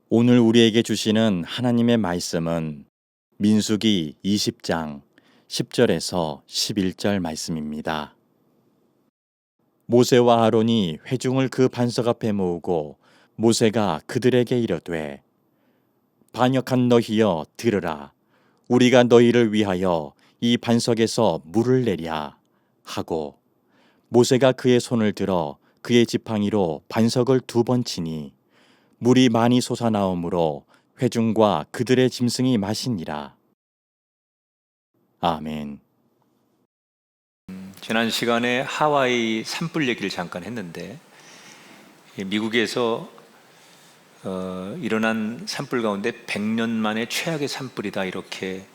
오늘 우리에게 주시는 하나님의 말씀은 민수기 20장 10절에서 11절 말씀입니다. 모세와 아론이 회중을 그 반석 앞에 모으고 모세가 그들에게 이르되 반역한 너희여 들으라. 우리가 너희를 위하여 이 반석에서 물을 내랴 하고 모세가 그의 손을 들어 그의 지팡이로 반석을 2번 치니 물이 많이 솟아나오므로 회중과 그들의 짐승이 마시니라. 아멘. 지난 시간에 하와이 산불 얘기를 잠깐 했는데, 미국에서 일어난 산불 가운데 100년 만에 최악의 산불이다 이렇게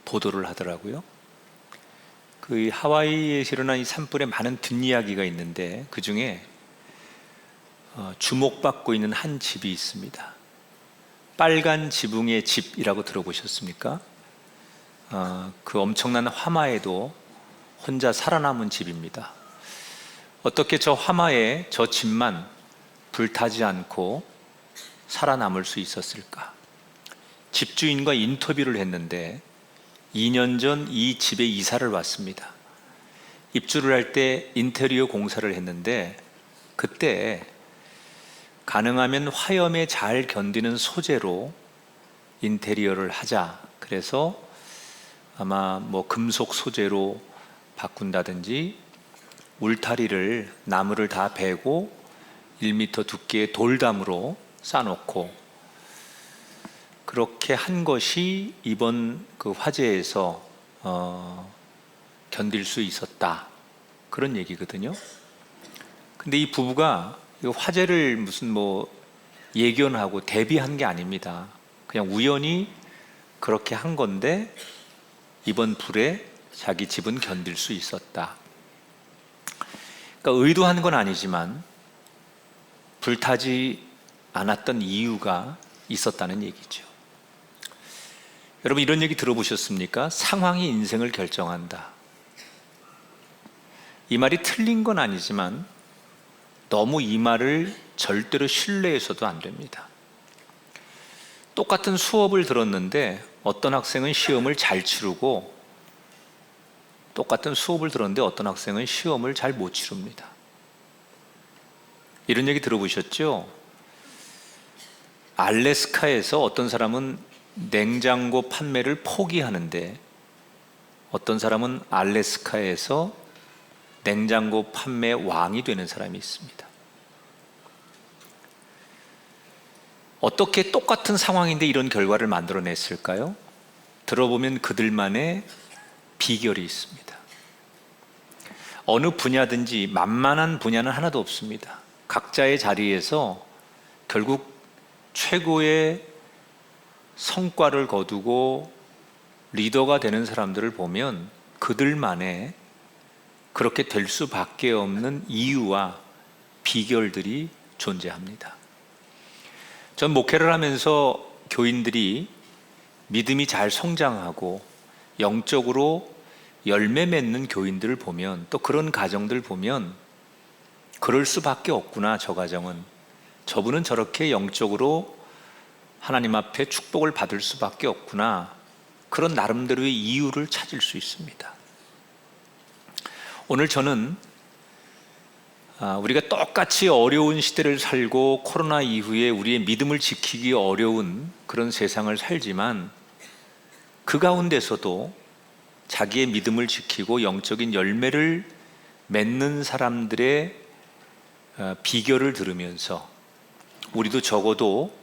보도를 하더라고요. 그 하와이에서 일어난 이 산불에 많은 뒷이야기가 있는데, 그 중에 주목받고 있는 한 집이 있습니다. 빨간 지붕의 집이라고 들어보셨습니까? 그 엄청난 화마에도 혼자 살아남은 집입니다. 어떻게 저 화마에 저 집만 불타지 않고 살아남을 수 있었을까? 집주인과 인터뷰를 했는데 2년 전 이 집에 이사를 왔습니다. 입주를 할 때 인테리어 공사를 했는데 그때 가능하면 화염에 잘 견디는 소재로 인테리어를 하자. 그래서 아마 금속 소재로 바꾼다든지 울타리를 나무를 다 베고 1m 두께의 돌담으로 쌓아놓고 그렇게 한 것이 이번 그 화재에서 견딜 수 있었다, 그런 얘기거든요. 근데 이 부부가 이 화재를 무슨 예견하고 대비한 게 아닙니다. 그냥 우연히 그렇게 한 건데 이번 불에 자기 집은 견딜 수 있었다. 그러니까 의도한 건 아니지만 불타지 않았던 이유가 있었다는 얘기죠. 여러분, 이런 얘기 들어보셨습니까? 상황이 인생을 결정한다. 이 말이 틀린 건 아니지만 너무 이 말을 절대로 신뢰해서도 안 됩니다. 똑같은 수업을 들었는데 어떤 학생은 시험을 잘 치르고 똑같은 수업을 들었는데 어떤 학생은 시험을 잘 못 치릅니다. 이런 얘기 들어보셨죠? 알래스카에서 어떤 사람은 냉장고 판매를 포기하는데 어떤 사람은 알래스카에서 냉장고 판매 왕이 되는 사람이 있습니다. 어떻게 똑같은 상황인데 이런 결과를 만들어냈을까요? 들어보면 그들만의 비결이 있습니다. 어느 분야든지 만만한 분야는 하나도 없습니다. 각자의 자리에서 결국 최고의 성과를 거두고 리더가 되는 사람들을 보면 그들만의 그렇게 될 수밖에 없는 이유와 비결들이 존재합니다. 전 목회를 하면서 교인들이 믿음이 잘 성장하고 영적으로 열매 맺는 교인들을 보면, 또 그런 가정들 보면 그럴 수밖에 없구나. 저 가정은, 저분은 저렇게 영적으로 하나님 앞에 축복을 받을 수밖에 없구나. 그런 나름대로의 이유를 찾을 수 있습니다. 오늘 저는 우리가 똑같이 어려운 시대를 살고 코로나 이후에 우리의 믿음을 지키기 어려운 그런 세상을 살지만 그 가운데서도 자기의 믿음을 지키고 영적인 열매를 맺는 사람들의 비결을 들으면서 우리도 적어도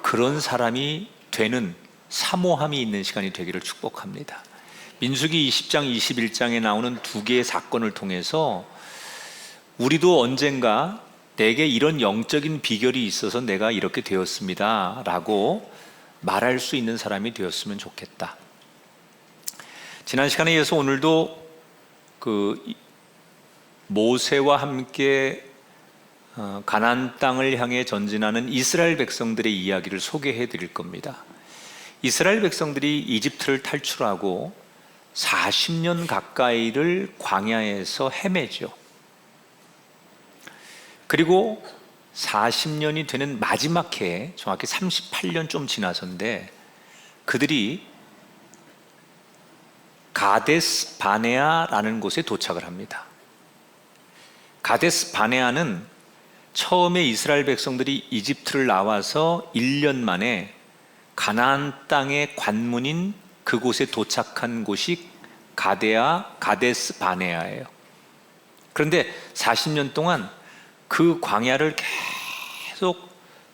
그런 사람이 되는 사모함이 있는 시간이 되기를 축복합니다. 민수기 20장, 21장에 나오는 2개의 사건을 통해서 우리도 언젠가 내게 이런 영적인 비결이 있어서 내가 이렇게 되었습니다 라고 말할 수 있는 사람이 되었으면 좋겠다. 지난 시간에 이어서 오늘도 모세와 함께 가나안 땅을 향해 전진하는 이스라엘 백성들의 이야기를 소개해 드릴 겁니다. 이스라엘 백성들이 이집트를 탈출하고 40년 가까이를 광야에서 헤매죠. 그리고 40년이 되는 마지막 해에 정확히 38년 좀 지나서인데 그들이 가데스 바네아라는 곳에 도착을 합니다. 가데스 바네아는 처음에 이스라엘 백성들이 이집트를 나와서 1년 만에 가나안 땅의 관문인 그곳에 도착한 곳이 가데스 바네아예요. 그런데 40년 동안 그 광야를 계속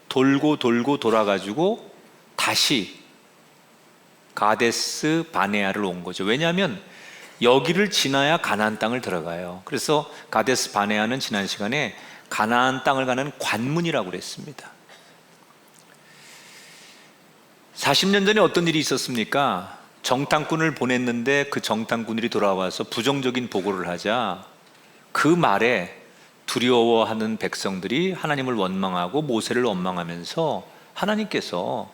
돌고 돌아가지고 다시 가데스 바네아를 온 거죠. 왜냐하면 여기를 지나야 가나안 땅을 들어가요. 그래서 가데스 바네아는 지난 시간에 가나안 땅을 가는 관문이라고 그랬습니다. 40년 전에 어떤 일이 있었습니까? 정탐꾼을 보냈는데 그 정탐꾼들이 돌아와서 부정적인 보고를 하자 그 말에 두려워하는 백성들이 하나님을 원망하고 모세를 원망하면서 하나님께서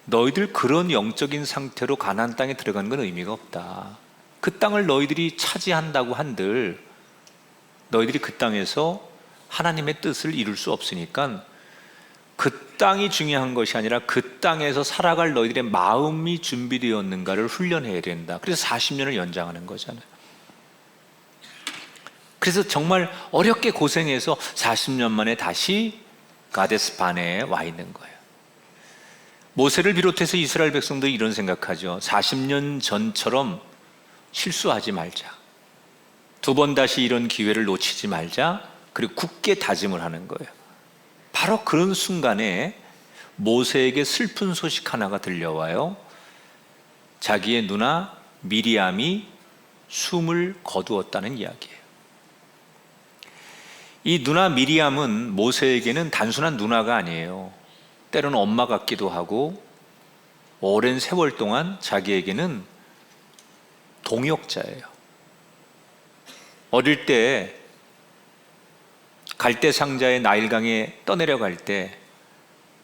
너희들 그런 영적인 상태로 가나안 땅에 들어가는 건 의미가 없다. 그 땅을 너희들이 차지한다고 한들 너희들이 그 땅에서 하나님의 뜻을 이룰 수 없으니까 그 땅이 중요한 것이 아니라 그 땅에서 살아갈 너희들의 마음이 준비되었는가를 훈련해야 된다. 그래서 40년을 연장하는 거잖아요. 그래서 정말 어렵게 고생해서 40년 만에 다시 가데스 바네아에 와 있는 거예요. 모세를 비롯해서 이스라엘 백성들이 이런 생각하죠. 40년 전처럼 실수하지 말자. 두 번 다시 이런 기회를 놓치지 말자. 그리고 굳게 다짐을 하는 거예요. 바로 그런 순간에 모세에게 슬픈 소식 하나가 들려와요. 자기의 누나 미리암이 숨을 거두었다는 이야기예요. 이 누나 미리암은 모세에게는 단순한 누나가 아니에요. 때로는 엄마 같기도 하고 오랜 세월 동안 자기에게는 동역자예요. 어릴 때 갈대 상자의 나일강에 떠내려갈 때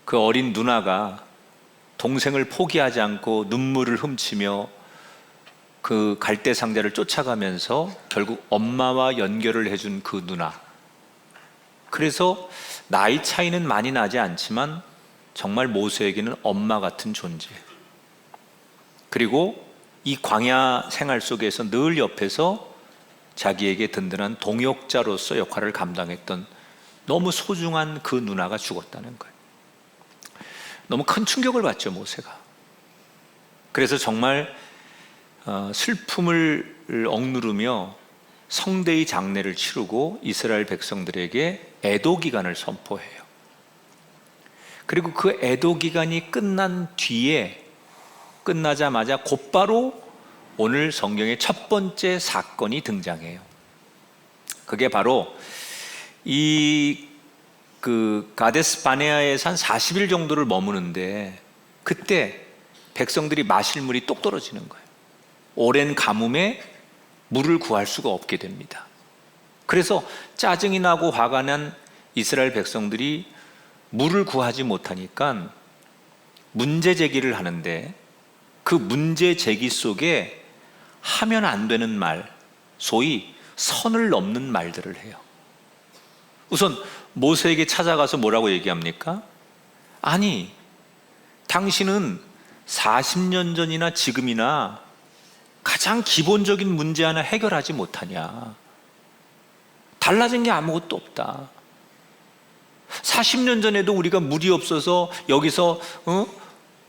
그 어린 누나가 동생을 포기하지 않고 눈물을 훔치며 그 갈대 상자를 쫓아가면서 결국 엄마와 연결을 해준 그 누나. 그래서 나이 차이는 많이 나지 않지만 정말 모세에게는 엄마 같은 존재. 그리고 이 광야 생활 속에서 늘 옆에서 자기에게 든든한 동역자로서 역할을 감당했던 너무 소중한 그 누나가 죽었다는 거예요. 너무 큰 충격을 받죠, 모세가. 그래서 정말 슬픔을 억누르며 성대의 장례를 치르고 이스라엘 백성들에게 애도 기간을 선포해요. 그리고 그 애도 기간이 끝난 뒤에 끝나자마자 곧바로 오늘 성경의 첫 번째 사건이 등장해요. 그게 바로 그 가데스 바네아에서 한 40일 정도를 머무는데 그때 백성들이 마실 물이 똑 떨어지는 거예요. 오랜 가뭄에 물을 구할 수가 없게 됩니다. 그래서 짜증이 나고 화가 난 이스라엘 백성들이 물을 구하지 못하니까 문제 제기를 하는데 그 문제 제기 속에 하면 안 되는 말, 소위 선을 넘는 말들을 해요. 우선 모세에게 찾아가서 뭐라고 얘기합니까? 아니, 당신은 40년 전이나 지금이나 가장 기본적인 문제 하나 해결하지 못하냐? 달라진 게 아무것도 없다. 40년 전에도 우리가 물이 없어서 여기서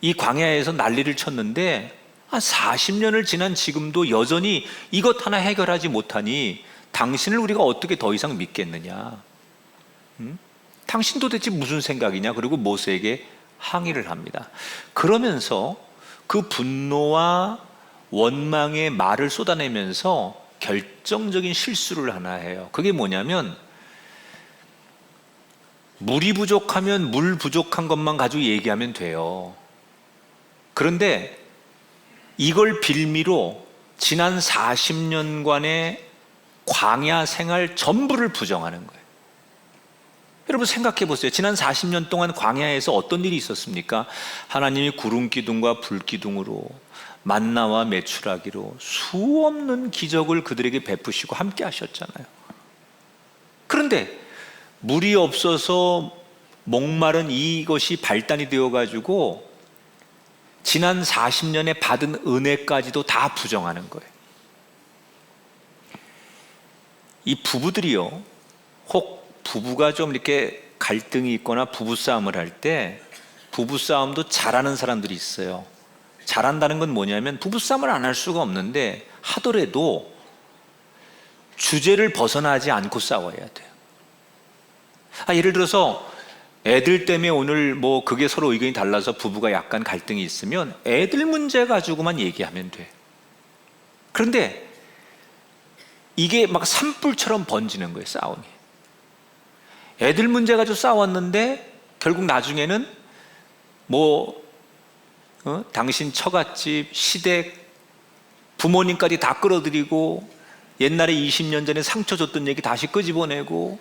이 광야에서 난리를 쳤는데 한 40년을 지난 지금도 여전히 이것 하나 해결하지 못하니 당신을 우리가 어떻게 더 이상 믿겠느냐? 당신 도대체 무슨 생각이냐? 그리고 모세에게 항의를 합니다. 그러면서 그 분노와 원망의 말을 쏟아내면서 결정적인 실수를 하나 해요. 그게 뭐냐면 물이 부족하면 물 부족한 것만 가지고 얘기하면 돼요. 그런데 이걸 빌미로 지난 40년간의 광야 생활 전부를 부정하는 거예요. 여러분 생각해 보세요. 지난 40년 동안 광야에서 어떤 일이 있었습니까? 하나님이 구름 기둥과 불 기둥으로 만나와 메추라기로 수없는 기적을 그들에게 베푸시고 함께 하셨잖아요. 그런데 물이 없어서 목마른 이것이 발단이 되어가지고 지난 40년에 받은 은혜까지도 다 부정하는 거예요. 이 부부들이요, 혹 부부가 좀 이렇게 갈등이 있거나 부부싸움을 할 때 부부싸움도 잘하는 사람들이 있어요. 잘한다는 건 뭐냐면 부부싸움을 안 할 수가 없는데 하더라도 주제를 벗어나지 않고 싸워야 돼요. 예를 들어서 애들 때문에 오늘 뭐 그게 서로 의견이 달라서 부부가 약간 갈등이 있으면 애들 문제 가지고만 얘기하면 돼. 그런데 이게 막 산불처럼 번지는 거예요, 싸움이. 애들 문제 가지고 싸웠는데 결국 나중에는 당신 처갓집, 시댁, 부모님까지 다 끌어들이고 옛날에 20년 전에 상처 줬던 얘기 다시 끄집어내고.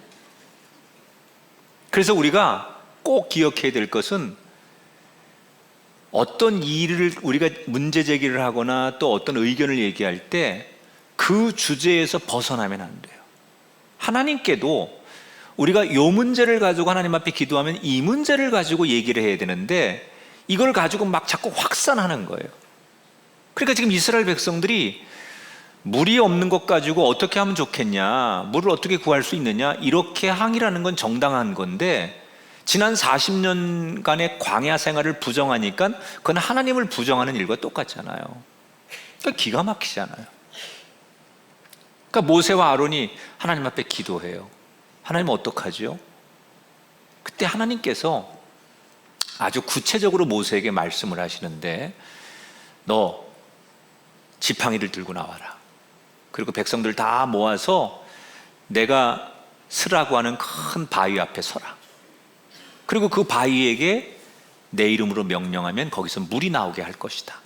그래서 우리가 꼭 기억해야 될 것은 어떤 일을 우리가 문제 제기를 하거나 또 어떤 의견을 얘기할 때 그 주제에서 벗어나면 안 돼요. 하나님께도 우리가 이 문제를 가지고 하나님 앞에 기도하면 이 문제를 가지고 얘기를 해야 되는데 이걸 가지고 막 자꾸 확산하는 거예요. 그러니까 지금 이스라엘 백성들이 물이 없는 것 가지고 어떻게 하면 좋겠냐, 물을 어떻게 구할 수 있느냐, 이렇게 항의하는 건 정당한 건데 지난 40년간의 광야 생활을 부정하니까 그건 하나님을 부정하는 일과 똑같잖아요. 그러니까 기가 막히잖아요. 그러니까 모세와 아론이 하나님 앞에 기도해요. 하나님 어떡하지요? 그때 하나님께서 아주 구체적으로 모세에게 말씀을 하시는데, 너 지팡이를 들고 나와라. 그리고 백성들 다 모아서 내가 스라고 하는 큰 바위 앞에 서라. 그리고 그 바위에게 내 이름으로 명령하면 거기서 물이 나오게 할 것이다.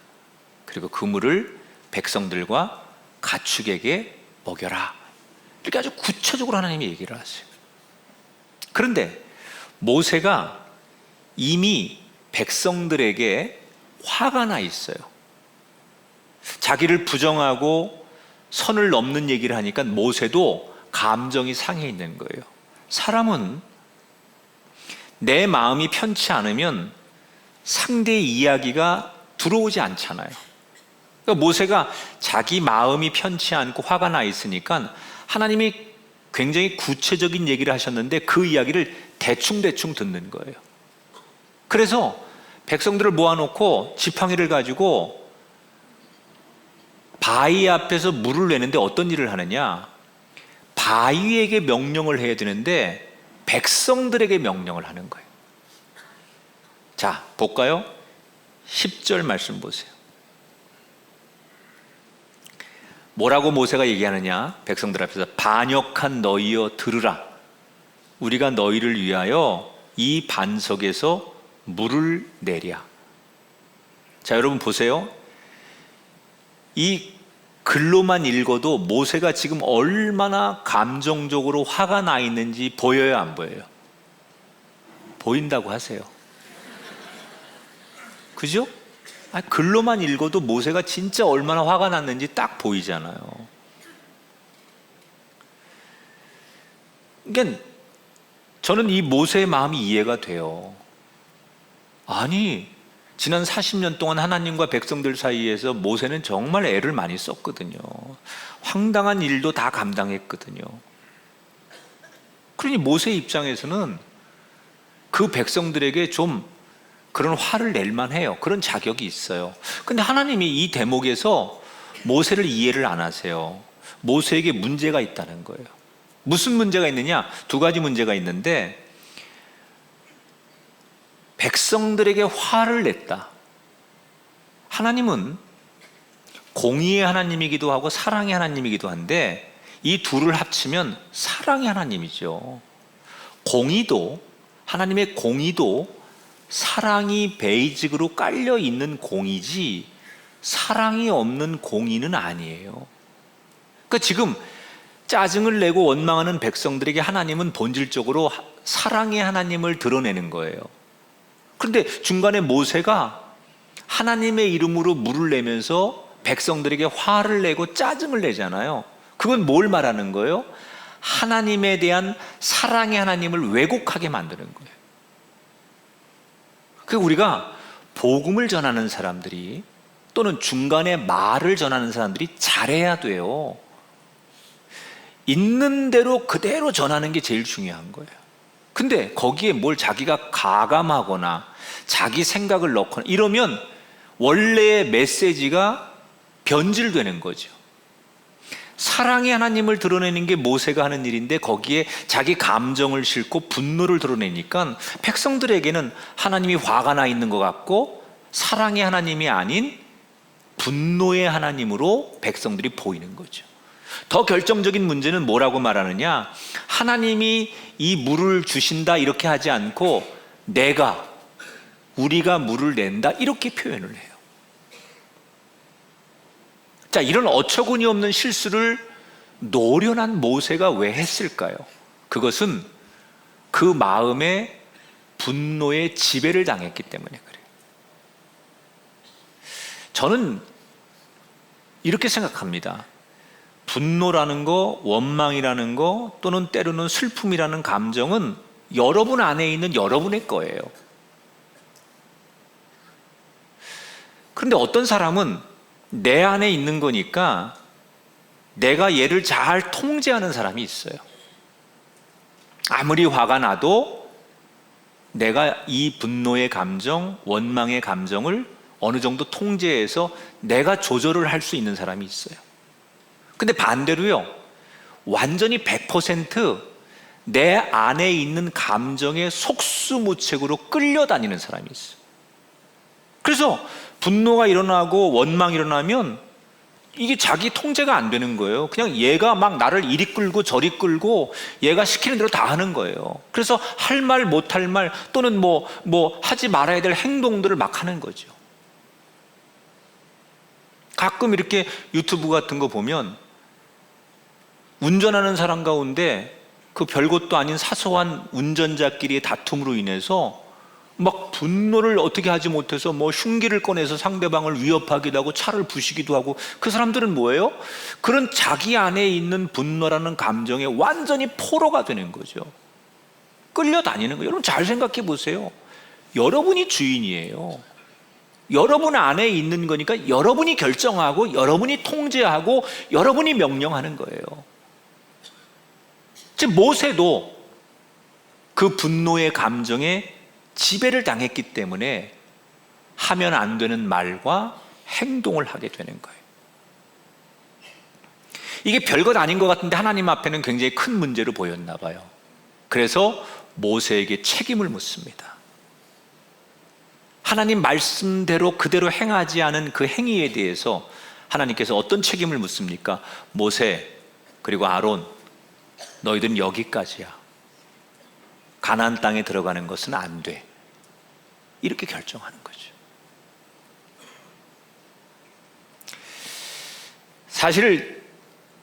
그리고 그 물을 백성들과 가축에게 먹여라. 이렇게 아주 구체적으로 하나님이 얘기를 하세요. 그런데 모세가 이미 백성들에게 화가 나 있어요. 자기를 부정하고 선을 넘는 얘기를 하니까 모세도 감정이 상해 있는 거예요. 사람은 내 마음이 편치 않으면 상대의 이야기가 들어오지 않잖아요. 그러니까 모세가 자기 마음이 편치 않고 화가 나 있으니까 하나님이 굉장히 구체적인 얘기를 하셨는데 그 이야기를 대충대충 듣는 거예요. 그래서 백성들을 모아놓고 지팡이를 가지고 바위 앞에서 물을 내는데 어떤 일을 하느냐, 바위에게 명령을 해야 되는데 백성들에게 명령을 하는 거예요. 자, 볼까요? 10절 말씀 보세요. 뭐라고 모세가 얘기하느냐? 백성들 앞에서 반역한 너희여 들으라. 우리가 너희를 위하여 이 반석에서 물을 내랴. 자, 여러분 보세요. 이 글로만 읽어도 모세가 지금 얼마나 감정적으로 화가 나 있는지 보여요, 안 보여요? 보인다고 하세요. 그죠? 글로만 읽어도 모세가 진짜 얼마나 화가 났는지 딱 보이잖아요. 그러니까 저는 이 모세의 마음이 이해가 돼요. 아니, 지난 40년 동안 하나님과 백성들 사이에서 모세는 정말 애를 많이 썼거든요. 황당한 일도 다 감당했거든요. 그러니 모세 입장에서는 그 백성들에게 좀 그런 화를 낼 만해요. 그런 자격이 있어요. 근데 하나님이 이 대목에서 모세를 이해를 안 하세요. 모세에게 문제가 있다는 거예요. 무슨 문제가 있느냐? 두 가지 문제가 있는데, 백성들에게 화를 냈다. 하나님은 공의의 하나님이기도 하고 사랑의 하나님이기도 한데 이 둘을 합치면 사랑의 하나님이죠. 공의도, 하나님의 공의도 사랑이 베이직으로 깔려 있는 공이지 사랑이 없는 공의는 아니에요. 그러니까 지금 짜증을 내고 원망하는 백성들에게 하나님은 본질적으로 사랑의 하나님을 드러내는 거예요. 그런데 중간에 모세가 하나님의 이름으로 물을 내면서 백성들에게 화를 내고 짜증을 내잖아요. 그건 뭘 말하는 거예요? 하나님에 대한 사랑의 하나님을 왜곡하게 만드는 거예요. 그 우리가 복음을 전하는 사람들이 또는 중간에 말을 전하는 사람들이 잘해야 돼요. 있는 대로 그대로 전하는 게 제일 중요한 거예요. 근데 거기에 뭘 자기가 가감하거나 자기 생각을 넣거나 이러면 원래의 메시지가 변질되는 거죠. 사랑의 하나님을 드러내는 게 모세가 하는 일인데 거기에 자기 감정을 싣고 분노를 드러내니까 백성들에게는 하나님이 화가 나 있는 것 같고 사랑의 하나님이 아닌 분노의 하나님으로 백성들이 보이는 거죠. 더 결정적인 문제는 뭐라고 말하느냐, 하나님이 이 물을 주신다 이렇게 하지 않고 우리가 물을 낸다 이렇게 표현을 해요. 자, 이런 어처구니 없는 실수를 노련한 모세가 왜 했을까요? 그것은 그 마음에 분노의 지배를 당했기 때문에 그래요. 저는 이렇게 생각합니다. 분노라는 거, 원망이라는 거, 또는 때로는 슬픔이라는 감정은 여러분 안에 있는 여러분의 거예요. 그런데 어떤 사람은 내 안에 있는 거니까 내가 얘를 잘 통제하는 사람이 있어요. 아무리 화가 나도 내가 이 분노의 감정, 원망의 감정을 어느 정도 통제해서 내가 조절을 할 수 있는 사람이 있어요. 근데 반대로요, 완전히 100% 내 안에 있는 감정에 속수무책으로 끌려다니는 사람이 있어요. 그래서 분노가 일어나고 원망이 일어나면 이게 자기 통제가 안 되는 거예요. 그냥 얘가 막 나를 이리 끌고 저리 끌고 얘가 시키는 대로 다 하는 거예요. 그래서 할 말 못할 말 또는 뭐 하지 말아야 될 행동들을 막 하는 거죠. 가끔 이렇게 유튜브 같은 거 보면 운전하는 사람 가운데 그 별것도 아닌 사소한 운전자끼리의 다툼으로 인해서 막 분노를 어떻게 하지 못해서 뭐 흉기를 꺼내서 상대방을 위협하기도 하고 차를 부시기도 하고, 그 사람들은 뭐예요? 그런 자기 안에 있는 분노라는 감정에 완전히 포로가 되는 거죠. 끌려다니는 거예요. 여러분 잘 생각해 보세요. 여러분이 주인이에요. 여러분 안에 있는 거니까 여러분이 결정하고 여러분이 통제하고 여러분이 명령하는 거예요. 즉 모세도 그 분노의 감정에 지배를 당했기 때문에 하면 안 되는 말과 행동을 하게 되는 거예요. 이게 별것 아닌 것 같은데 하나님 앞에는 굉장히 큰 문제로 보였나 봐요. 그래서 모세에게 책임을 묻습니다. 하나님 말씀대로 그대로 행하지 않은 그 행위에 대해서 하나님께서 어떤 책임을 묻습니까? 모세 그리고 아론, 너희들은 여기까지야. 가나안 땅에 들어가는 것은 안 돼. 이렇게 결정하는 거죠. 사실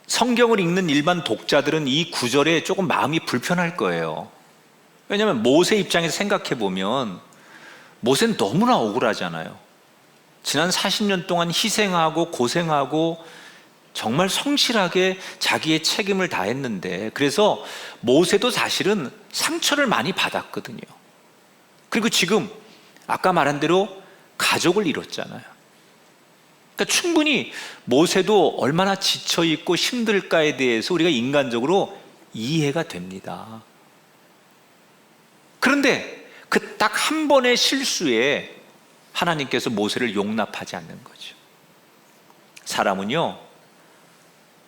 성경을 읽는 일반 독자들은 이 구절에 조금 마음이 불편할 거예요. 왜냐하면 모세 입장에서 생각해 보면 모세는 너무나 억울하잖아요. 지난 40년 동안 희생하고 고생하고 정말 성실하게 자기의 책임을 다했는데, 그래서 모세도 사실은 상처를 많이 받았거든요. 그리고 지금 아까 말한 대로 가족을 잃었잖아요. 그러니까 충분히 모세도 얼마나 지쳐있고 힘들까에 대해서 우리가 인간적으로 이해가 됩니다. 그런데 그 딱 한 번의 실수에 하나님께서 모세를 용납하지 않는 거죠. 사람은요,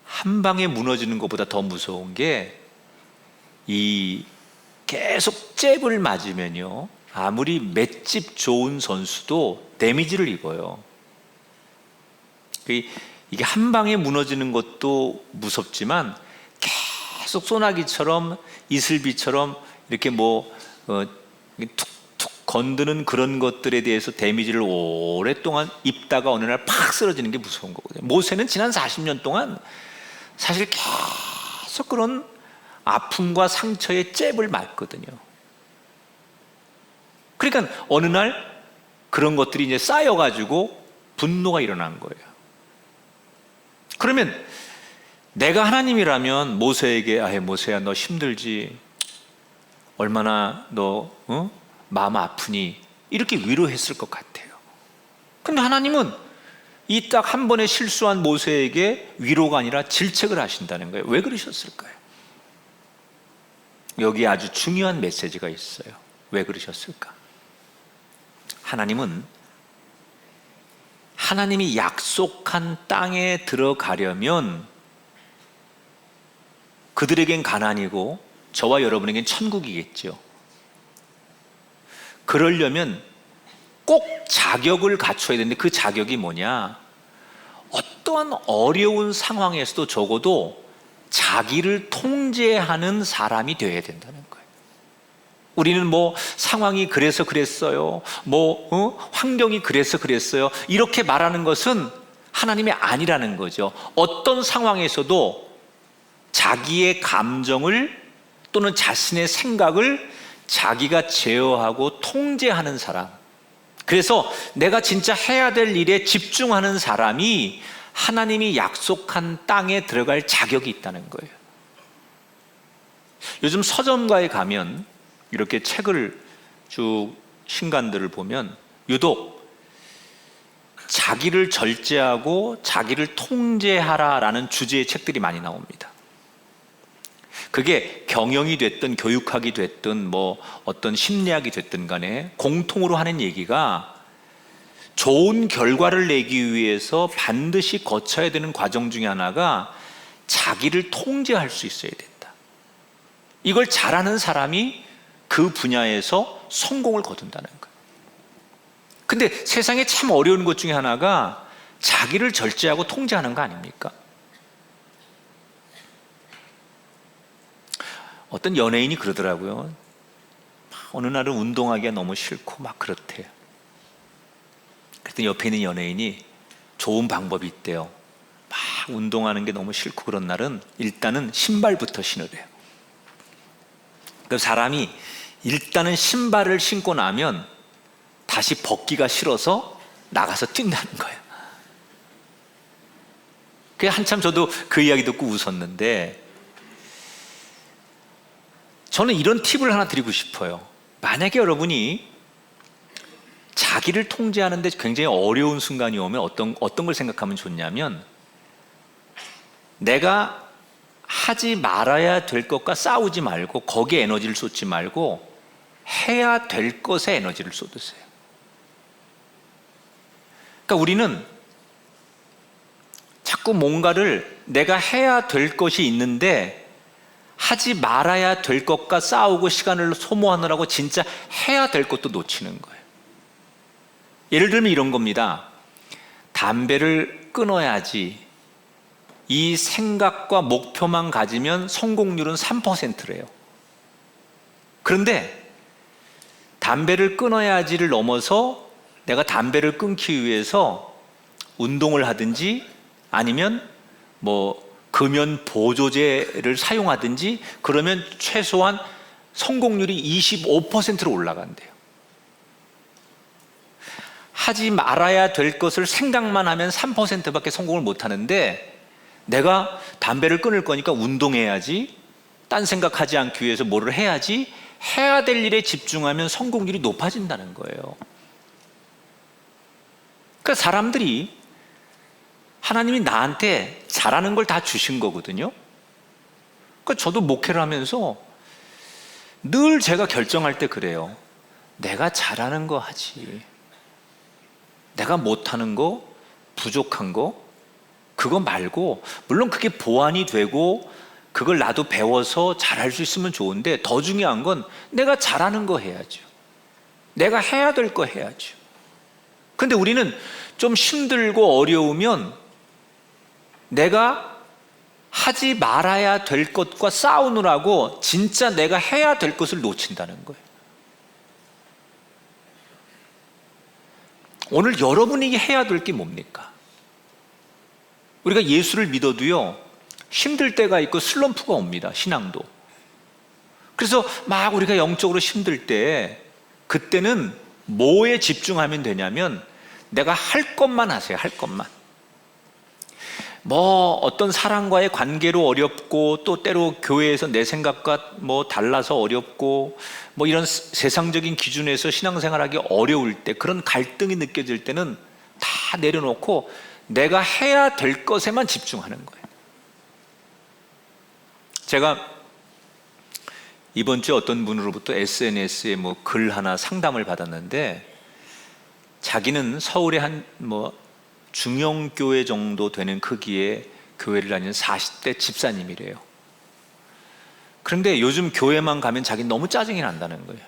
한 방에 무너지는 것보다 더 무서운 게 이 계속 잽을 맞으면요, 아무리 맷집 좋은 선수도 데미지를 입어요. 이게 한 방에 무너지는 것도 무섭지만 계속 소나기처럼 이슬비처럼 이렇게 툭툭 건드는 그런 것들에 대해서 데미지를 오랫동안 입다가 어느 날 팍 쓰러지는 게 무서운 거거든요. 모세는 지난 40년 동안 사실 계속 그런 아픔과 상처에 잽을 맞거든요. 그러니까 어느 날 그런 것들이 이제 쌓여가지고 분노가 일어난 거예요. 그러면 내가 하나님이라면 모세에게 모세야 너 힘들지, 얼마나 너 마음 아프니, 이렇게 위로했을 것 같아요. 근데 하나님은 이 딱 한 번의 실수한 모세에게 위로가 아니라 질책을 하신다는 거예요. 왜 그러셨을까요? 여기에 아주 중요한 메시지가 있어요. 왜 그러셨을까? 하나님이 약속한 땅에 들어가려면 그들에겐 가나안이고 저와 여러분에겐 천국이겠죠. 그러려면 꼭 자격을 갖춰야 되는데, 그 자격이 뭐냐? 어떠한 어려운 상황에서도 적어도 자기를 통제하는 사람이 되어야 된다는 거예요. 우리는 상황이 그래서 그랬어요, 환경이 그래서 그랬어요, 이렇게 말하는 것은 하나님이 아니라는 거죠. 어떤 상황에서도 자기의 감정을 또는 자신의 생각을 자기가 제어하고 통제하는 사람, 그래서 내가 진짜 해야 될 일에 집중하는 사람이 하나님이 약속한 땅에 들어갈 자격이 있다는 거예요. 요즘 서점가에 가면 이렇게 책을 쭉 신간들을 보면 유독 자기를 절제하고 자기를 통제하라라는 주제의 책들이 많이 나옵니다. 그게 경영이 됐든 교육학이 됐든 어떤 심리학이 됐든 간에 공통으로 하는 얘기가, 좋은 결과를 내기 위해서 반드시 거쳐야 되는 과정 중에 하나가 자기를 통제할 수 있어야 된다. 이걸 잘하는 사람이 그 분야에서 성공을 거둔다는 거예요. 근데 세상에 참 어려운 것 중에 하나가 자기를 절제하고 통제하는 거 아닙니까? 어떤 연예인이 그러더라고요. 어느 날은 운동하기가 너무 싫고 막 그렇대요. 그랬더니 옆에 있는 연예인이 좋은 방법이 있대요. 막 운동하는 게 너무 싫고 그런 날은 일단은 신발부터 신으래요. 그 사람이 일단은 신발을 신고 나면 다시 벗기가 싫어서 나가서 뛴다는 거예요. 그게 한참 저도 그 이야기 듣고 웃었는데, 저는 이런 팁을 하나 드리고 싶어요. 만약에 여러분이 자기를 통제하는데 굉장히 어려운 순간이 오면 어떤 걸 생각하면 좋냐면, 내가 하지 말아야 될 것과 싸우지 말고 거기에 에너지를 쏟지 말고 해야 될 것에 에너지를 쏟으세요. 그러니까 우리는 자꾸 뭔가를 내가 해야 될 것이 있는데 하지 말아야 될 것과 싸우고 시간을 소모하느라고 진짜 해야 될 것도 놓치는 거예요. 예를 들면 이런 겁니다. 담배를 끊어야지, 이 생각과 목표만 가지면 성공률은 3%래요. 그런데 담배를 끊어야지를 넘어서 내가 담배를 끊기 위해서 운동을 하든지 아니면 금연 보조제를 사용하든지 그러면 최소한 성공률이 25%로 올라간대요. 하지 말아야 될 것을 생각만 하면 3%밖에 성공을 못 하는데, 내가 담배를 끊을 거니까 운동해야지, 딴 생각하지 않기 위해서 뭐를 해야지, 해야 될 일에 집중하면 성공률이 높아진다는 거예요. 그러니까 사람들이, 하나님이 나한테 잘하는 걸 다 주신 거거든요. 그러니까 저도 목회를 하면서 늘 제가 결정할 때 그래요. 내가 잘하는 거 하지, 내가 못하는 거, 부족한 거, 그거 말고, 물론 그게 보완이 되고 그걸 나도 배워서 잘할 수 있으면 좋은데, 더 중요한 건 내가 잘하는 거 해야죠. 내가 해야 될 거 해야죠. 근데 우리는 좀 힘들고 어려우면 내가 하지 말아야 될 것과 싸우느라고 진짜 내가 해야 될 것을 놓친다는 거예요. 오늘 여러분이 해야 될 게 뭡니까? 우리가 예수를 믿어도요, 힘들 때가 있고 슬럼프가 옵니다. 신앙도. 그래서 막 우리가 영적으로 힘들 때, 그때는 뭐에 집중하면 되냐면 내가 할 것만 하세요. 할 것만. 뭐 어떤 사람과의 관계로 어렵고 또 때로 교회에서 내 생각과 뭐 달라서 어렵고 뭐 이런 세상적인 기준에서 신앙생활하기 어려울 때, 그런 갈등이 느껴질 때는 다 내려놓고 내가 해야 될 것에만 집중하는 거예요. 제가 이번 주에 어떤 분으로부터 SNS에 뭐 글 하나 상담을 받았는데, 자기는 서울의 한 뭐 중형교회 정도 되는 크기의 교회를 다니는 40대 집사님이래요. 그런데 요즘 교회만 가면 자기는 너무 짜증이 난다는 거예요.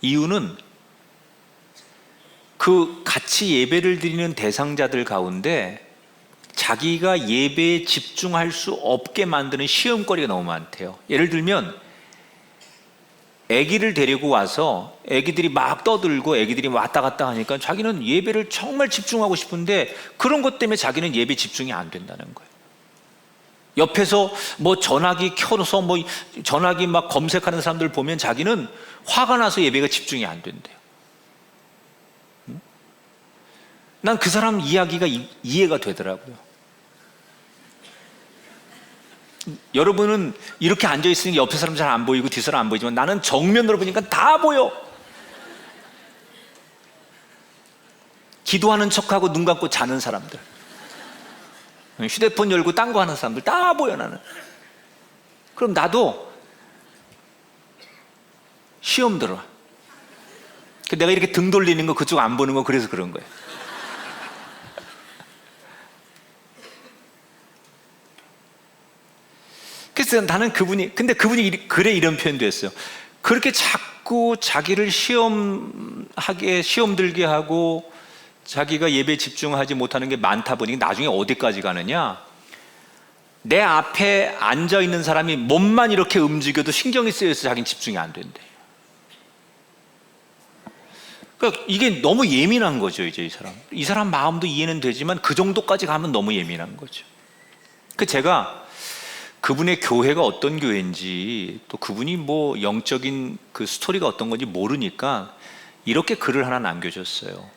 이유는 그 같이 예배를 드리는 대상자들 가운데 자기가 예배에 집중할 수 없게 만드는 시험거리가 너무 많대요. 예를 들면 아기를 데리고 와서 아기들이 막 떠들고 아기들이 왔다 갔다 하니까 자기는 예배를 정말 집중하고 싶은데 그런 것 때문에 자기는 예배 집중이 안 된다는 거예요. 옆에서 뭐 전화기 켜서 뭐 전화기 막 검색하는 사람들 보면 자기는 화가 나서 예배가 집중이 안 된대요. 난 그 사람 이야기가 이해가 되더라고요. 여러분은 이렇게 앉아있으니 옆에 사람 잘 안 보이고 뒤 사람 안 보이지만 나는 정면으로 보니까 다 보여. 기도하는 척하고 눈 감고 자는 사람들, 휴대폰 열고 딴 거 하는 사람들 다 보여 나는. 그럼 나도 시험 들어. 내가 이렇게 등 돌리는 거 그쪽 안 보는 거 그래서 그런 거예요. 그래서 나는 근데 그분이 글에 이런 표현도 했어요. 그렇게 자꾸 자기를 시험 들게 하고 자기가 예배에 집중하지 못하는 게 많다 보니 나중에 어디까지 가느냐, 내 앞에 앉아 있는 사람이 몸만 이렇게 움직여도 신경이 쓰여서 자기는 집중이 안 된대. 그러니까 이게 너무 예민한 거죠. 이제 이 사람 마음도 이해는 되지만 그 정도까지 가면 너무 예민한 거죠. 제가 그분의 교회가 어떤 교회인지 또 그분이 뭐 영적인 그 스토리가 어떤 건지 모르니까 이렇게 글을 하나 남겨줬어요.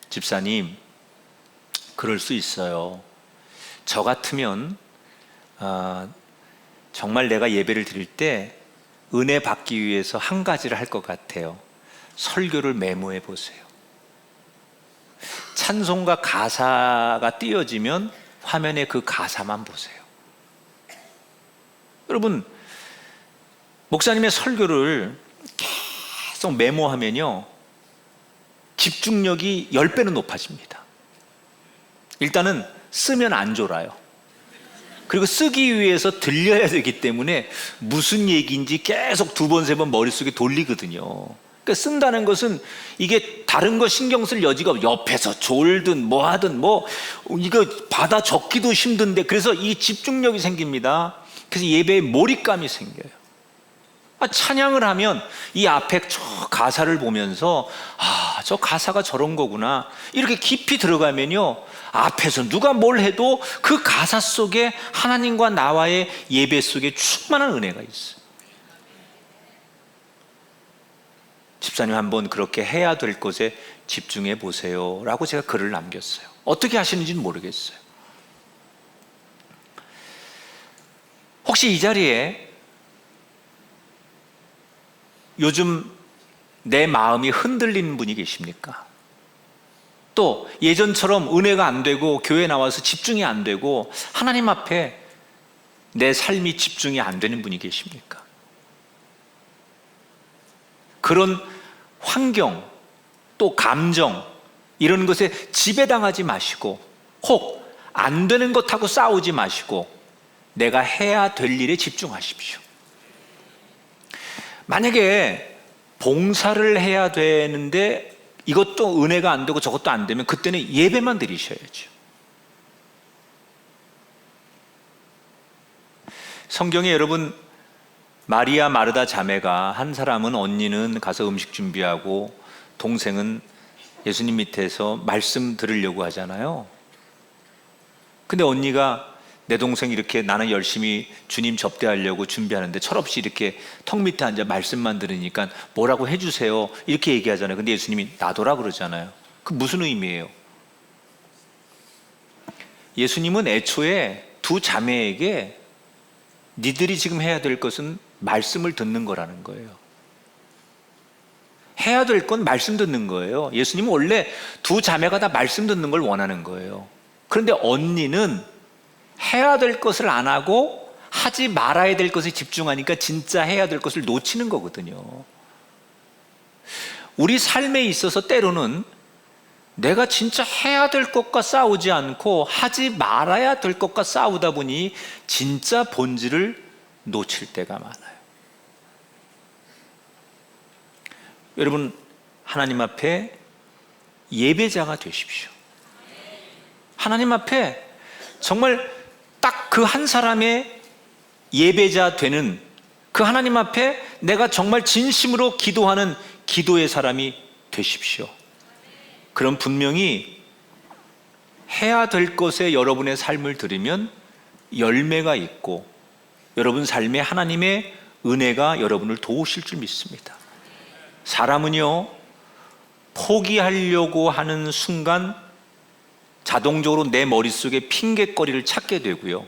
집사님, 그럴 수 있어요. 저 같으면 정말 내가 예배를 드릴 때 은혜 받기 위해서 한 가지를 할 것 같아요. 설교를 메모해 보세요. 찬송가 가사가 띄어지면 화면에 그 가사만 보세요. 여러분, 목사님의 설교를 계속 메모하면요 집중력이 10배는 높아집니다. 일단은 쓰면 안 졸아요. 그리고 쓰기 위해서 들려야 되기 때문에 무슨 얘기인지 계속 2번, 3번 머릿속에 돌리거든요. 그러니까 쓴다는 것은 이게 다른 거 신경 쓸 여지가 없어요. 옆에서 졸든 뭐 하든 뭐 이거 받아 적기도 힘든데, 그래서 이 집중력이 생깁니다. 그래서 예배에 몰입감이 생겨요. 찬양을 하면 이 앞에 저 가사를 보면서 저 가사가 저런 거구나 이렇게 깊이 들어가면요 앞에서 누가 뭘 해도 그 가사 속에 하나님과 나와의 예배 속에 충만한 은혜가 있어요. 집사님, 한번 그렇게 해야 될 것에 집중해 보세요 라고 제가 글을 남겼어요. 어떻게 하시는지는 모르겠어요. 혹시 이 자리에 요즘 내 마음이 흔들리는 분이 계십니까? 또 예전처럼 은혜가 안 되고 교회 나와서 집중이 안 되고 하나님 앞에 내 삶이 집중이 안 되는 분이 계십니까? 그런 환경 또 감정 이런 것에 지배당하지 마시고 혹 안 되는 것하고 싸우지 마시고 내가 해야 될 일에 집중하십시오. 만약에 봉사를 해야 되는데 이것도 은혜가 안 되고 저것도 안 되면 그때는 예배만 드리셔야죠. 성경에 여러분 마리아 마르다 자매가, 한 사람은 언니는 가서 음식 준비하고 동생은 예수님 밑에서 말씀 들으려고 하잖아요. 근데 언니가 내 동생 이렇게 나는 열심히 주님 접대하려고 준비하는데 철없이 이렇게 턱 밑에 앉아 말씀만 들으니까 뭐라고 해주세요 이렇게 얘기하잖아요. 근데 예수님이 놔둬라 그러잖아요. 그 무슨 의미예요? 예수님은 애초에 두 자매에게 니들이 지금 해야 될 것은 말씀을 듣는 거라는 거예요. 해야 될 건 말씀 듣는 거예요. 예수님은 원래 두 자매가 다 말씀 듣는 걸 원하는 거예요. 그런데 언니는 해야 될 것을 안 하고 하지 말아야 될 것에 집중하니까 진짜 해야 될 것을 놓치는 거거든요. 우리 삶에 있어서 때로는 내가 진짜 해야 될 것과 싸우지 않고 하지 말아야 될 것과 싸우다 보니 진짜 본질을 놓칠 때가 많아요. 여러분, 하나님 앞에 예배자가 되십시오. 하나님 앞에 정말 딱 그 한 사람의 예배자 되는, 그 하나님 앞에 내가 정말 진심으로 기도하는 기도의 사람이 되십시오. 그럼 분명히 해야 될 것에 여러분의 삶을 들이면 열매가 있고 여러분 삶에 하나님의 은혜가 여러분을 도우실 줄 믿습니다. 사람은요, 포기하려고 하는 순간 자동적으로 내 머릿속에 핑곗거리를 찾게 되고요,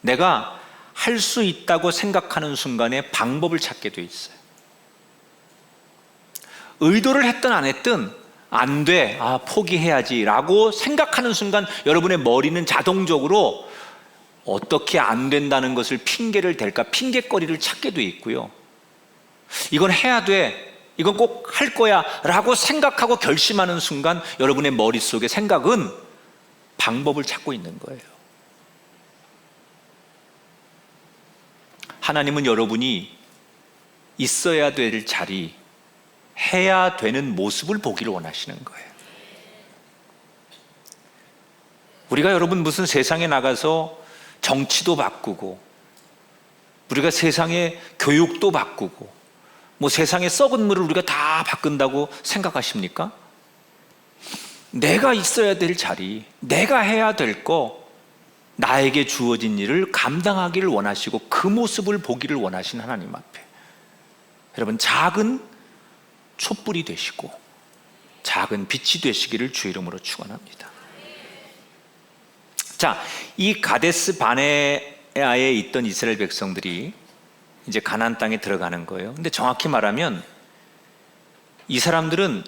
내가 할 수 있다고 생각하는 순간에 방법을 찾게 돼 있어요. 의도를 했든 안 했든 안 돼, 포기해야지 라고 생각하는 순간 여러분의 머리는 자동적으로 어떻게 안 된다는 것을 핑계를 댈까, 핑계거리를 찾게 돼 있고요, 이건 해야 돼, 이건 꼭 할 거야 라고 생각하고 결심하는 순간 여러분의 머릿속의 생각은 방법을 찾고 있는 거예요. 하나님은 여러분이 있어야 될 자리, 해야 되는 모습을 보기를 원하시는 거예요. 우리가 여러분 무슨 세상에 나가서 정치도 바꾸고 우리가 세상의 교육도 바꾸고 뭐 세상의 썩은 물을 우리가 다 바꾼다고 생각하십니까? 내가 있어야 될 자리, 내가 해야 될 거, 나에게 주어진 일을 감당하기를 원하시고 그 모습을 보기를 원하신 하나님 앞에 여러분 작은 촛불이 되시고 작은 빛이 되시기를 주 이름으로 축원합니다. 자, 이 가데스 바네아에 있던 이스라엘 백성들이 이제 가나안 땅에 들어가는 거예요. 근데 정확히 말하면 이 사람들은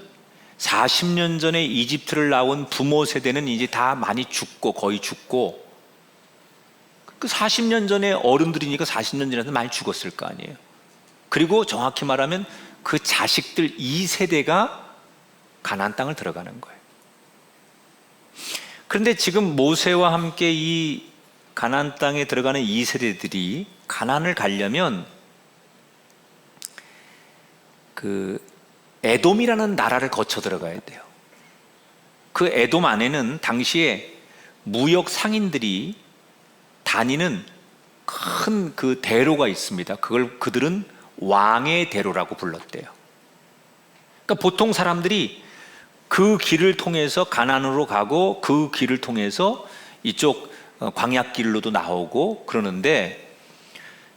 40년 전에 이집트를 나온 부모 세대는 이제 다 많이 죽고 거의 죽고, 그 40년 전에 어른들이니까 40년 전에는 많이 죽었을 거 아니에요. 그리고 정확히 말하면 그 자식들 2세대가 가나안 땅을 들어가는 거예요. 그런데 지금 모세와 함께 이 가나안 땅에 들어가는 2세대들이 가나안을 가려면 그 에돔이라는 나라를 거쳐 들어가야 돼요. 그 에돔 안에는 당시에 무역 상인들이 다니는 큰 그 대로가 있습니다. 그걸 그들은 왕의 대로라고 불렀대요. 그러니까 보통 사람들이 그 길을 통해서 가나안으로 가고 그 길을 통해서 이쪽 광야길로도 나오고 그러는데,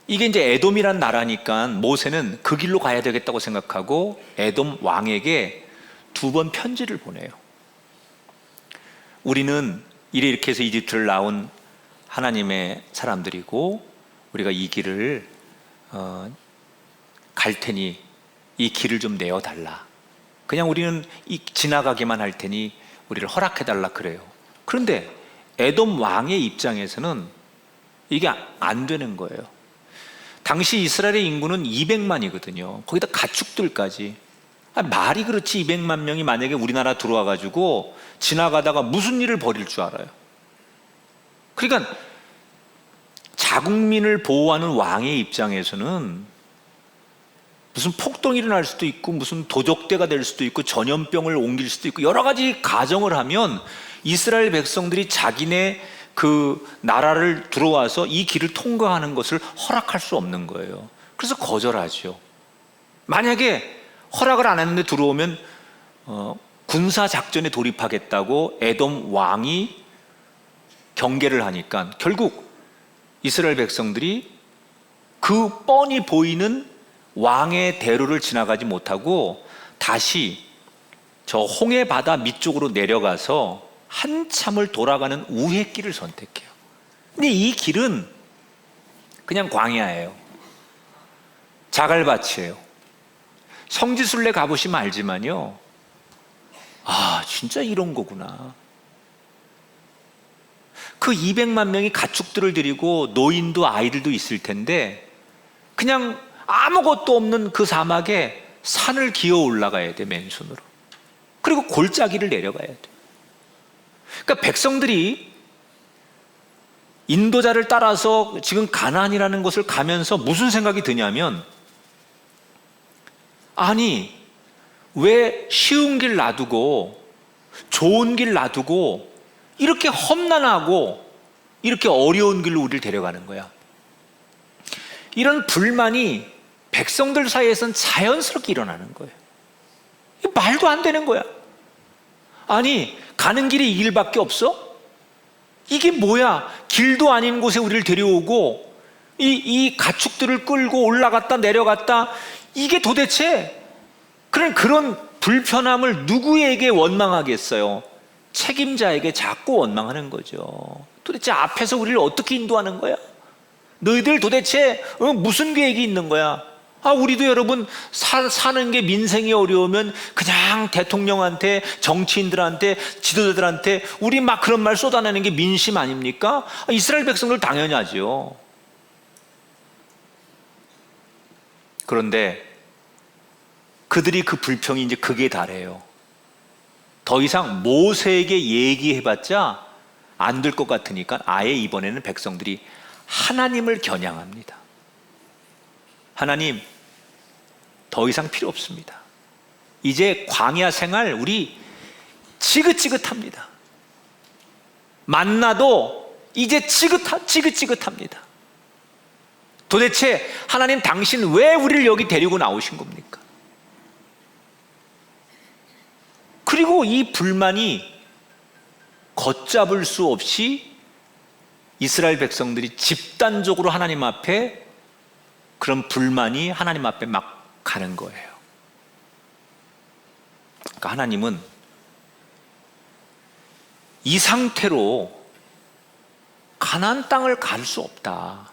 이게 이제 에돔이란 나라니까 모세는 그 길로 가야 되겠다고 생각하고 에돔 왕에게 2번 편지를 보내요. 우리는 이렇게 해서 이집트를 나온 하나님의 사람들이고 우리가 이 길을 갈 테니 이 길을 좀 내어달라. 그냥 우리는 지나가기만 할 테니 우리를 허락해달라 그래요. 그런데 에돔 왕의 입장에서는 이게 안 되는 거예요. 당시 이스라엘의 인구는 200만이거든요. 거기다 가축들까지. 말이 그렇지 200만 명이 만약에 우리나라 들어와 가지고 지나가다가 무슨 일을 벌일 줄 알아요. 그러니까 자국민을 보호하는 왕의 입장에서는 무슨 폭동이 일어날 수도 있고 무슨 도적대가 될 수도 있고 전염병을 옮길 수도 있고 여러 가지 가정을 하면 이스라엘 백성들이 자기네 그 나라를 들어와서 이 길을 통과하는 것을 허락할 수 없는 거예요. 그래서 거절하죠. 만약에 허락을 안 했는데 들어오면 군사 작전에 돌입하겠다고 에돔 왕이 경계를 하니까 결국 이스라엘 백성들이 그 뻔히 보이는 왕의 대로를 지나가지 못하고 다시 저 홍해 바다 밑쪽으로 내려가서 한참을 돌아가는 우회길을 선택해요. 근데 이 길은 그냥 광야예요. 자갈밭이에요. 성지순례 가보시면 알지만요, 아, 진짜 이런 거구나. 그 200만 명이 가축들을 데리고 노인도 아이들도 있을 텐데 그냥 아무것도 없는 그 사막에 산을 기어 올라가야 돼, 맨손으로. 그리고 골짜기를 내려가야 돼. 그러니까 백성들이 인도자를 따라서 지금 가나안이라는 곳을 가면서 무슨 생각이 드냐면, 아니, 왜 쉬운 길 놔두고 좋은 길 놔두고 이렇게 험난하고 이렇게 어려운 길로 우리를 데려가는 거야. 이런 불만이 백성들 사이에서는 자연스럽게 일어나는 거예요. 말도 안 되는 거야. 아니, 가는 길이 이 길밖에 없어? 이게 뭐야? 길도 아닌 곳에 우리를 데려오고 이 가축들을 끌고 올라갔다 내려갔다, 이게 도대체 그런 불편함을 누구에게 원망하겠어요? 책임자에게 자꾸 원망하는 거죠. 도대체 앞에서 우리를 어떻게 인도하는 거야? 너희들 도대체 무슨 계획이 있는 거야? 아, 우리도 여러분 사는 게 민생이 어려우면 그냥 대통령한테, 정치인들한테, 지도자들한테 우리 막 그런 말 쏟아내는 게 민심 아닙니까? 이스라엘 백성들 당연히 하죠. 그런데 그들이 그 불평이 이제 극에 달해요. 더 이상 모세에게 얘기해봤자 안 될 것 같으니까 아예 이번에는 백성들이 하나님을 겨냥합니다. 하나님, 더 이상 필요 없습니다. 이제 광야 생활 우리 지긋지긋합니다. 만나도 이제 지긋지긋합니다. 도대체 하나님, 당신 왜 우리를 여기 데리고 나오신 겁니까? 그리고 이 불만이 걷잡을 수 없이 이스라엘 백성들이 집단적으로 하나님 앞에, 그런 불만이 하나님 앞에 막 가는 거예요. 그러니까 하나님은 이 상태로 가나안 땅을 갈 수 없다.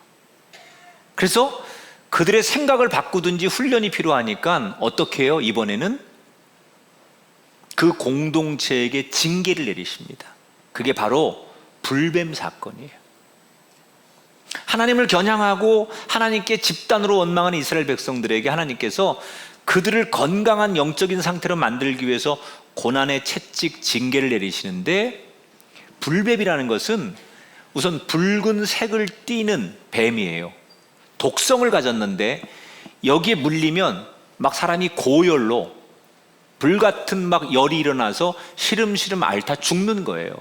그래서 그들의 생각을 바꾸든지 훈련이 필요하니까 어떻게 해요? 이번에는 그 공동체에게 징계를 내리십니다. 그게 바로 불뱀 사건이에요. 하나님을 겨냥하고 하나님께 집단으로 원망하는 이스라엘 백성들에게 하나님께서 그들을 건강한 영적인 상태로 만들기 위해서 고난의 채찍 징계를 내리시는데, 불뱀이라는 것은 우선 붉은 색을 띠는 뱀이에요. 독성을 가졌는데 여기에 물리면 막 사람이 고열로 불같은 막 열이 일어나서 시름시름 앓다 죽는 거예요.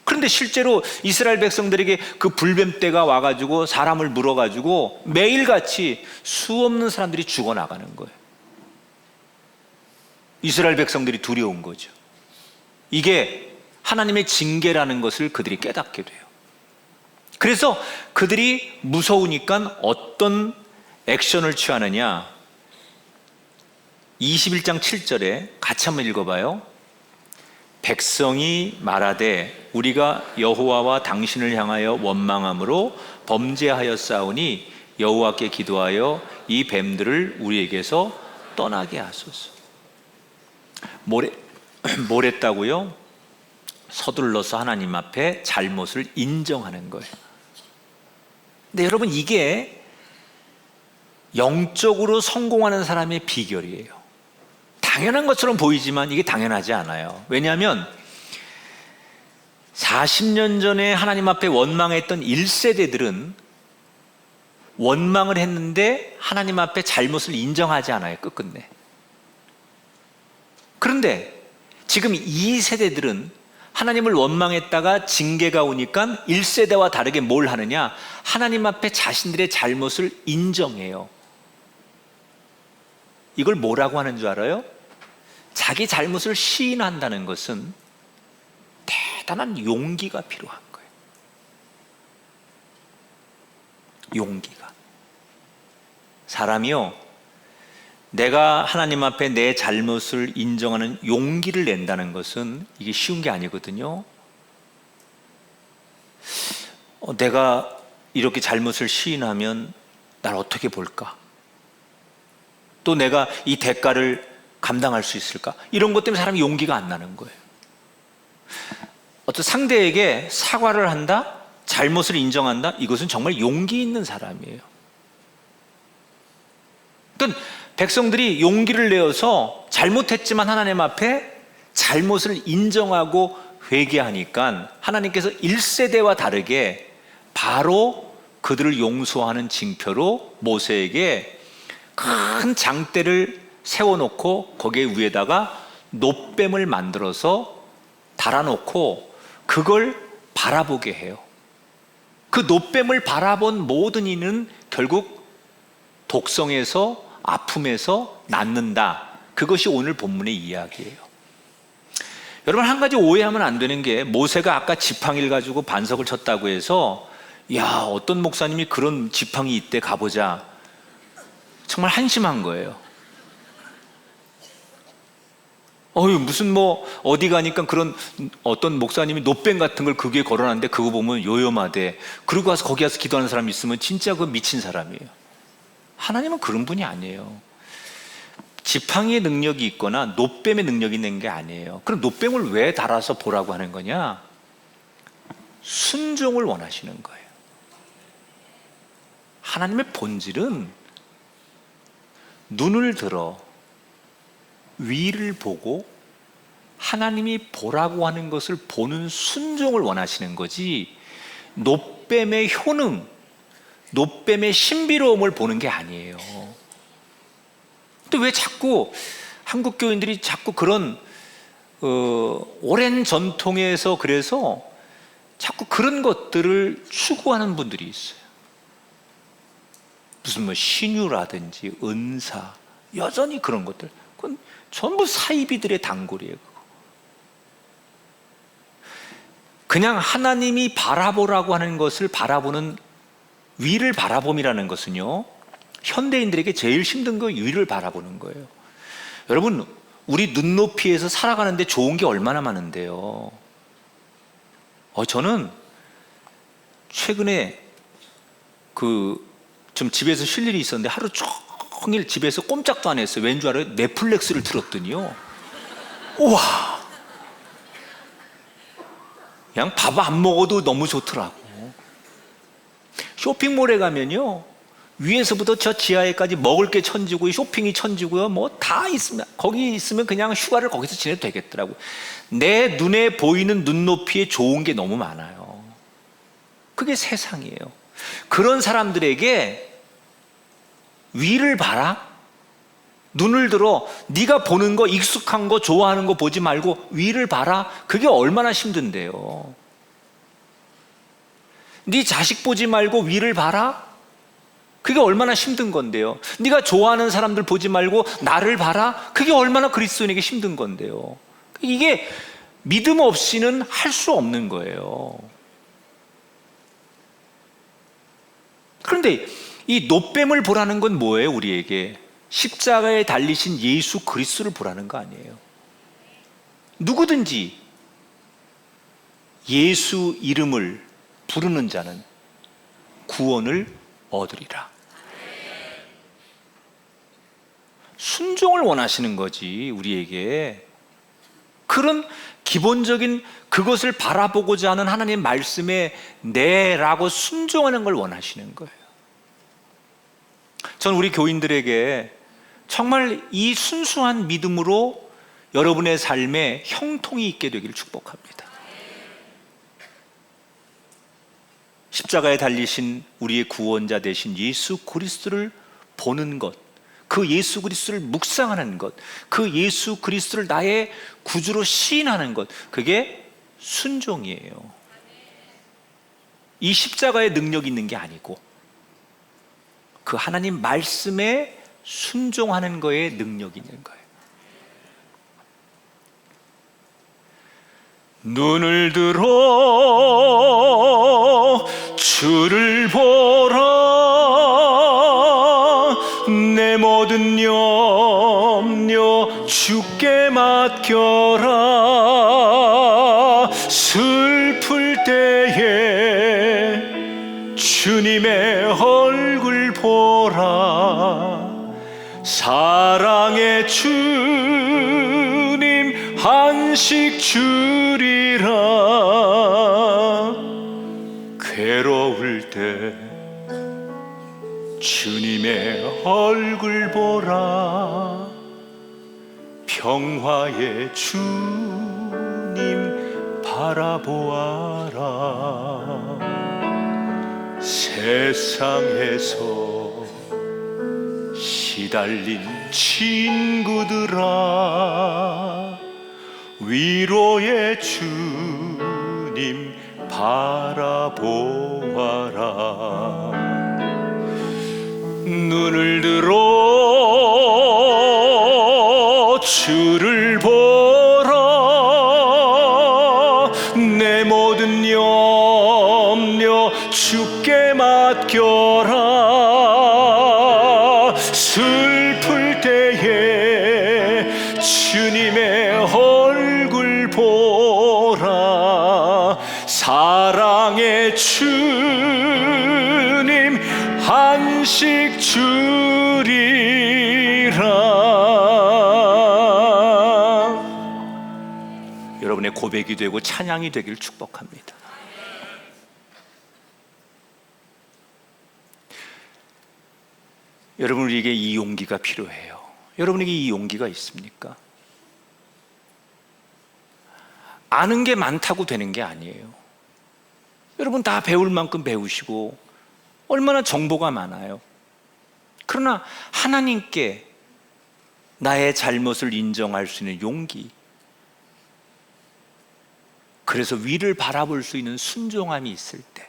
그런데 실제로 이스라엘 백성들에게 그 불뱀떼가 와가지고 사람을 물어가지고 매일같이 수없는 사람들이 죽어나가는 거예요. 이스라엘 백성들이 두려운 거죠. 이게 하나님의 징계라는 것을 그들이 깨닫게 돼요. 그래서 그들이 무서우니까 어떤 액션을 취하느냐, 21장 7절에 같이 한번 읽어봐요. 백성이 말하되 우리가 여호와와 당신을 향하여 원망함으로 범죄하였사오니 여호와께 기도하여 이 뱀들을 우리에게서 떠나게 하소서. 뭘 했다고요? 서둘러서 하나님 앞에 잘못을 인정하는 거예요. 근데 여러분, 이게 영적으로 성공하는 사람의 비결이에요. 당연한 것처럼 보이지만 이게 당연하지 않아요. 왜냐하면 40년 전에 하나님 앞에 원망했던 1세대들은 원망을 했는데 하나님 앞에 잘못을 인정하지 않아요, 끝끝내. 그런데 지금 2세대들은 하나님을 원망했다가 징계가 오니까 1세대와 다르게 뭘 하느냐, 하나님 앞에 자신들의 잘못을 인정해요. 이걸 뭐라고 하는 줄 알아요? 자기 잘못을 시인한다는 것은 대단한 용기가 필요한 거예요. 용기가. 사람이요, 내가 하나님 앞에 내 잘못을 인정하는 용기를 낸다는 것은 이게 쉬운 게 아니거든요. 내가 이렇게 잘못을 시인하면 날 어떻게 볼까? 또 내가 이 대가를 감당할 수 있을까? 이런 것 때문에 사람이 용기가 안 나는 거예요. 어떤 상대에게 사과를 한다? 잘못을 인정한다? 이것은 정말 용기 있는 사람이에요. 그러니까 백성들이 용기를 내어서 잘못했지만 하나님 앞에 잘못을 인정하고 회개하니까 하나님께서 1세대와 다르게 바로 그들을 용서하는 징표로 모세에게 큰 장대를 세워놓고 거기에 위에다가 놋뱀을 만들어서 달아놓고 그걸 바라보게 해요. 그 놋뱀을 바라본 모든 이는 결국 독성에서 아픔에서 낫는다. 그것이 오늘 본문의 이야기예요. 여러분, 한 가지 오해하면 안 되는 게 모세가 아까 지팡이를 가지고 반석을 쳤다고 해서 야, 어떤 목사님이 그런 지팡이 있대 가보자. 정말 한심한 거예요. 무슨 어디 가니까 그런 어떤 목사님이 놋뱀 같은 걸 그 위에 걸어놨는데 그거 보면 요염하대. 그러고 와서 거기 가서 기도하는 사람이 있으면 진짜 그 미친 사람이에요. 하나님은 그런 분이 아니에요. 지팡이의 능력이 있거나 놋뱀의 능력이 있는 게 아니에요. 그럼 놋뱀을 왜 달아서 보라고 하는 거냐? 순종을 원하시는 거예요. 하나님의 본질은 눈을 들어 위를 보고 하나님이 보라고 하는 것을 보는 순종을 원하시는 거지, 놋뱀의 효능, 놋뱀의 신비로움을 보는 게 아니에요. 근데 왜 자꾸 한국 교인들이 자꾸 그런 오랜 전통에서 그래서 자꾸 그런 것들을 추구하는 분들이 있어요. 무슨 신유라든지 은사, 여전히 그런 것들, 그건 전부 사이비들의 단골이에요. 그냥 하나님이 바라보라고 하는 것을 바라보는 위를 바라봄이라는 것은요, 현대인들에게 제일 힘든 거 위를 바라보는 거예요. 여러분, 우리 눈높이에서 살아가는데 좋은 게 얼마나 많은데요. 저는 최근에 좀 집에서 쉴 일이 있었는데 하루 종일 집에서 꼼짝도 안 했어요. 왠 줄 알아요? 넷플릭스를 틀었더니요, 우와, 그냥 밥 안 먹어도 너무 좋더라고. 쇼핑몰에 가면요, 위에서부터 저 지하에까지 먹을 게 천지고요, 쇼핑이 천지고요, 다 있으면, 거기 있으면 그냥 휴가를 거기서 지내도 되겠더라고요. 내 눈에 보이는 눈높이에 좋은 게 너무 많아요. 그게 세상이에요. 그런 사람들에게 위를 봐라, 눈을 들어 네가 보는 거, 익숙한 거, 좋아하는 거 보지 말고 위를 봐라. 그게 얼마나 힘든데요. 네 자식 보지 말고 위를 봐라. 그게 얼마나 힘든 건데요. 네가 좋아하는 사람들 보지 말고 나를 봐라. 그게 얼마나 그리스도인에게 힘든 건데요. 이게 믿음 없이는 할 수 없는 거예요. 그런데 이 놋뱀을 보라는 건 뭐예요? 우리에게 십자가에 달리신 예수 그리스도를 보라는 거 아니에요. 누구든지 예수 이름을 부르는 자는 구원을 얻으리라. 순종을 원하시는 거지, 우리에게. 그런 기본적인 그것을 바라보고자 하는 하나님 말씀에 네라고 순종하는 걸 원하시는 거예요. 전 우리 교인들에게 정말 이 순수한 믿음으로 여러분의 삶에 형통이 있게 되기를 축복합니다. 십자가에 달리신 우리의 구원자 되신 예수 그리스도를 보는 것, 그 예수 그리스도를 묵상하는 것, 그 예수 그리스도를 나의 구주로 시인하는 것, 그게 순종이에요. 이 십자가에 능력이 있는 게 아니고 그 하나님 말씀에 순종하는 거에 능력이 있는 거예요. 눈을 들어 주를 보라, 내 모든 영 주께 맡겨라. 슬플 때에 주님의 얼굴 보라. 사랑의 주님 안식 주리라. 괴로울 때 주님의 얼굴 보라. 평화의 주님 바라보아라. 세상에서 시달린 친구들아, 위로의 주님 바라보아라. 눈을 들어 주를 보라. 내 모든 염려 주께 맡겨라. 슬플 때에 주님의 얼굴 보라. 사랑의 주님 안식 주리라. 여러분의 고백이 되고 찬양이 되길 축복합니다. 여러분, 우리에게 이 용기가 필요해요. 여러분에게 이 용기가 있습니까? 아는 게 많다고 되는 게 아니에요. 여러분 다 배울 만큼 배우시고 얼마나 정보가 많아요. 그러나 하나님께 나의 잘못을 인정할 수 있는 용기, 그래서 위를 바라볼 수 있는 순종함이 있을 때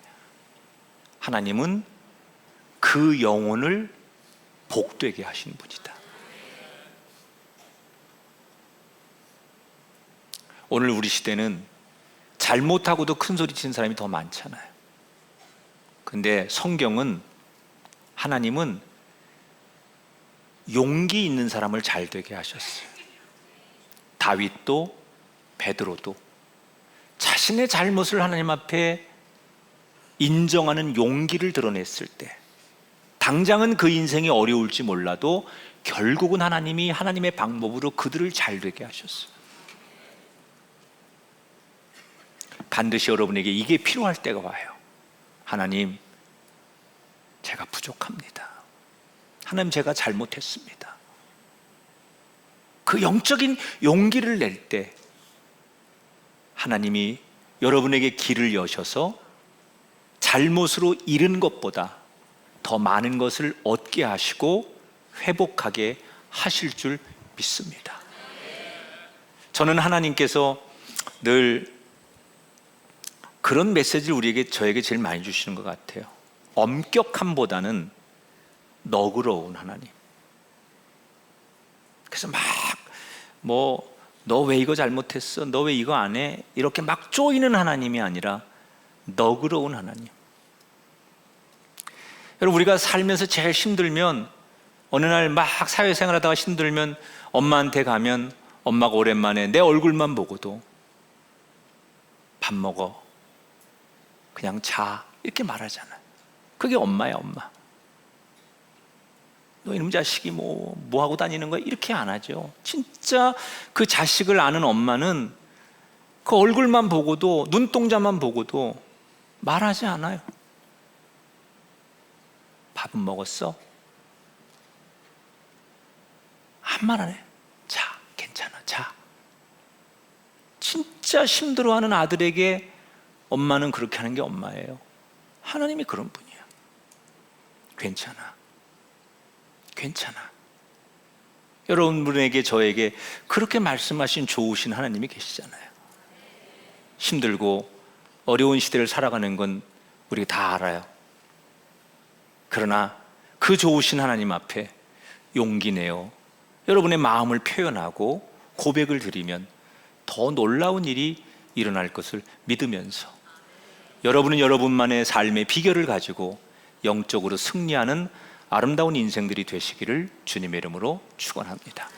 하나님은 그 영혼을 복되게 하시는 분이다. 오늘 우리 시대는 잘못하고도 큰 소리 치는 사람이 더 많잖아요. 근데 성경은, 하나님은 용기 있는 사람을 잘 되게 하셨어요. 다윗도 베드로도 자신의 잘못을 하나님 앞에 인정하는 용기를 드러냈을 때, 당장은 그 인생이 어려울지 몰라도 결국은 하나님이 하나님의 방법으로 그들을 잘 되게 하셨어요. 반드시 여러분에게 이게 필요할 때가 와요. 하나님, 제가 부족합니다. 하나님, 제가 잘못했습니다. 그 영적인 용기를 낼 때 하나님이 여러분에게 길을 여셔서 잘못으로 잃은 것보다 더 많은 것을 얻게 하시고 회복하게 하실 줄 믿습니다. 저는 하나님께서 늘 그런 메시지를 저에게 제일 많이 주시는 것 같아요. 엄격함보다는 너그러운 하나님. 그래서 막 너 왜 이거 잘못했어? 너 왜 이거 안 해? 이렇게 막 쪼이는 하나님이 아니라 너그러운 하나님. 여러분, 우리가 살면서 제일 힘들면, 어느 날 막 사회생활 하다가 힘들면 엄마한테 가면 엄마가 오랜만에 내 얼굴만 보고도 밥 먹어, 그냥 자, 이렇게 말하잖아요. 그게 엄마야, 엄마. 너 이놈 자식이 뭐 하고 다니는 거야? 이렇게 안 하죠. 진짜 그 자식을 아는 엄마는 그 얼굴만 보고도, 눈동자만 보고도 말하지 않아요. 밥은 먹었어? 한 말 안 해. 자, 괜찮아, 자. 진짜 힘들어하는 아들에게 엄마는 그렇게 하는 게 엄마예요. 하나님이 그런 분이야. 괜찮아, 괜찮아. 여러분에게, 저에게 그렇게 말씀하신 좋으신 하나님이 계시잖아요. 힘들고 어려운 시대를 살아가는 건 우리가 다 알아요. 그러나 그 좋으신 하나님 앞에 용기 내어 여러분의 마음을 표현하고 고백을 드리면 더 놀라운 일이 일어날 것을 믿으면서, 여러분은 여러분만의 삶의 비결을 가지고 영적으로 승리하는 아름다운 인생들이 되시기를 주님의 이름으로 축원합니다.